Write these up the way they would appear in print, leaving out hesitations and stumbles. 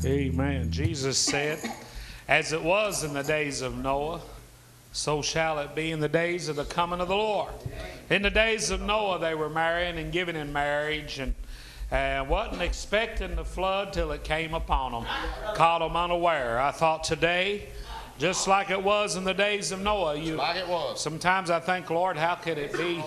Amen. Jesus said, as it was in the days of Noah, so shall it be in the days of the coming of the Lord. In the days of Noah, they were marrying and giving in marriage and wasn't expecting the flood till it came upon them. Caught them unaware. I thought today, just like it was in the days of Noah. Sometimes I think, Lord, how could it be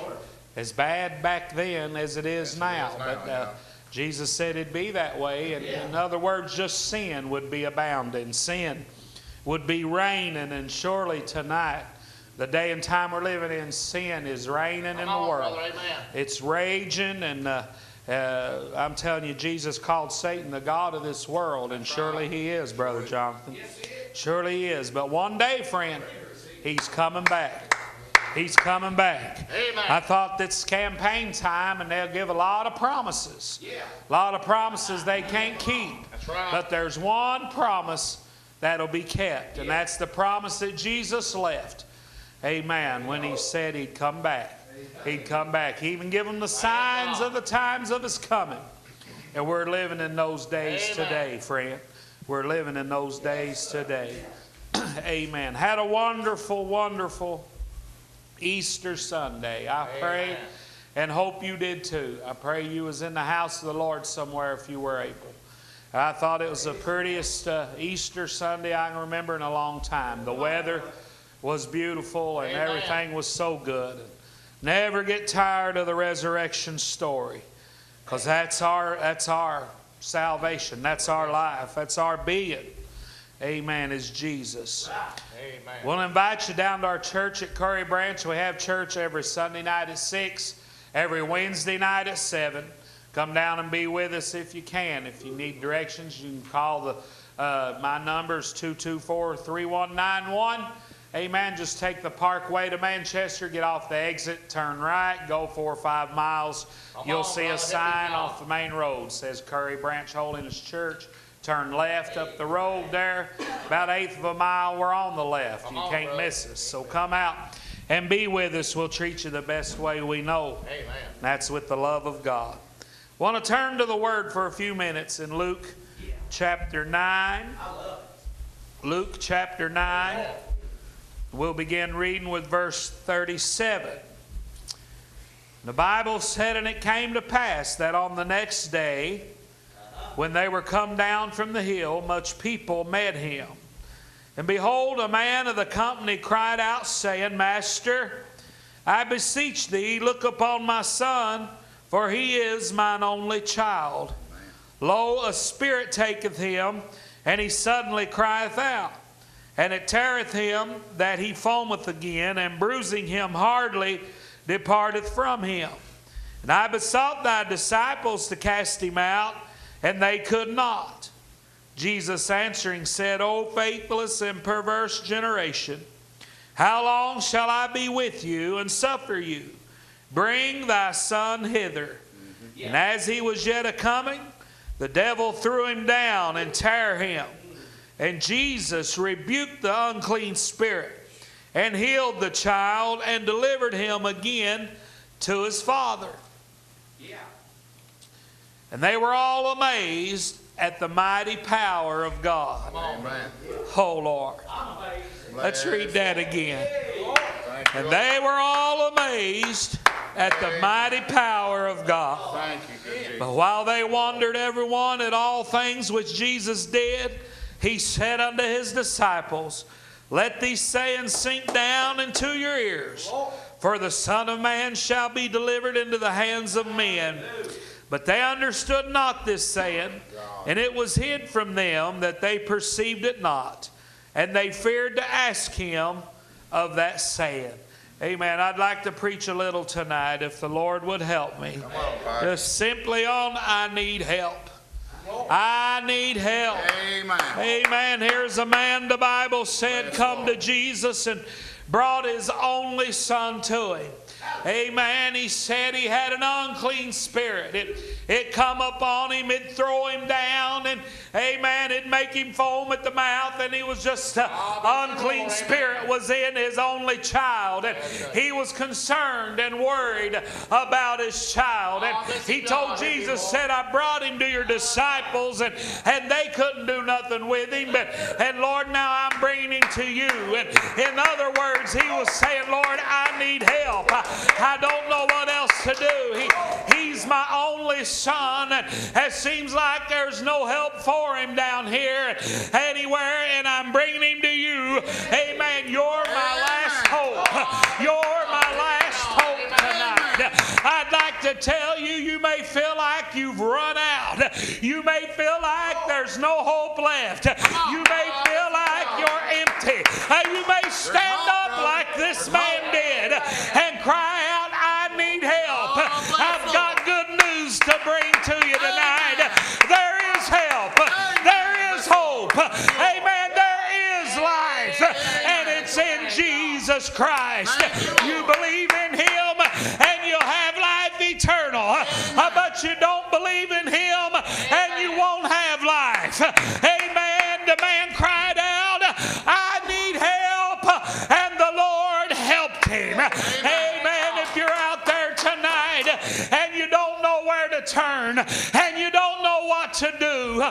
as bad back then as it is now? But Jesus said it'd be that way. And in other words, just sin would be abounding. Sin would be reigning. And surely tonight, the day and time we're living in, sin is reigning in the world. It's raging. And I'm telling you, Jesus called Satan the god of this world. And surely he is, Brother Jonathan. Surely he is. But one day, friend, he's coming back. He's coming back. Amen. I thought it's campaign time and they'll give a lot of promises. A lot of promises they can't keep. That's right. But there's one promise that'll be kept. And that's the promise that Jesus left. Amen. When he said he'd come back. He'd come back. He even gave them the signs of the times of his coming. And we're living in those days today, friend. We're living in those days today. Amen. Had a wonderful, wonderful Easter Sunday. I pray and hope you did too. I pray you was in the house of the Lord somewhere if you were able. I thought it was the prettiest Easter Sunday I can remember in a long time. The weather was beautiful and everything was so good. Never get tired of the resurrection story, because that's our salvation. That's our life. That's our being. Amen, is Jesus. Amen. We'll invite you down to our church at Curry Branch. We have church every Sunday night at 6, every Wednesday night at 7. Come down and be with us if you can. If you need directions, you can call my numbers 224-3191. Amen. Just take the Parkway to Manchester, get off the exit, turn right, go 4 or 5 miles. You'll see a sign off the main road that says Curry Branch Holiness Church. Turn left up the road there. About 1/8 of a mile, we're on the left. You can't miss us. So come out and be with us. We'll treat you the best way we know. Amen. That's with the love of God. Want to turn to the Word for a few minutes in Luke chapter 9. Luke chapter 9. We'll begin reading with verse 37. The Bible said, and it came to pass that on the next day, when they were come down from the hill, much people met him. And behold, a man of the company cried out, saying, Master, I beseech thee, look upon my son, for he is mine only child. Lo, a spirit taketh him, and he suddenly crieth out. And it teareth him that he foameth again, and bruising him hardly departeth from him. And I besought thy disciples to cast him out, and they could not. Jesus answering said, O faithless and perverse generation, how long shall I be with you and suffer you? Bring thy son hither. And as he was yet a-coming, the devil threw him down and tare him. And Jesus rebuked the unclean spirit, and healed the child, and delivered him again to his father. And they were all amazed at the mighty power of God. Amen. Oh, Lord. Let's read that again. And they were all amazed at the mighty power of God. Thank you, good Jesus. But while they wondered every one at all things which Jesus did, he said unto his disciples, Let these sayings sink down into your ears, for the Son of Man shall be delivered into the hands of men. But they understood not this saying, and it was hid from them that they perceived it not. And they feared to ask him of that saying. Amen. I'd like to preach a little tonight if the Lord would help me. Just simply on, I need help. I need help. Amen. Amen. Here's a man, the Bible said, come to Jesus and brought his only son to him. Amen. He said he had an unclean spirit. It come upon him, it'd throw him down, and amen, it'd make him foam at the mouth, and he was just unclean spirit was in his only child, and he was concerned and worried about his child. And he told Jesus, said, I brought him to your disciples, and they couldn't do nothing with him, and Lord, now I'm bringing him to you. And in other words, he was saying, Lord, I need help. I don't know what else to do. He's my only son, and it seems like there's no help for him down here anywhere, and I'm bringing him to you. Amen. You're my last hope. You're my last hope tonight. I'd like to tell you, you may feel like you've run out. You may feel like there's no hope left. You may feel like you're empty. You may stand up like this man did and cry out, I need help. I've got good news to bring to you tonight. There is help. There is hope. Amen. There is life. And it's in Jesus Christ. You believe in Him and you'll have life eternal. But you don't believe in Him and you won't have life. Amen. The man cried out, I need help. And the Lord helped him. Amen. If you're out there tonight and you don't know where to turn and you don't know what to do,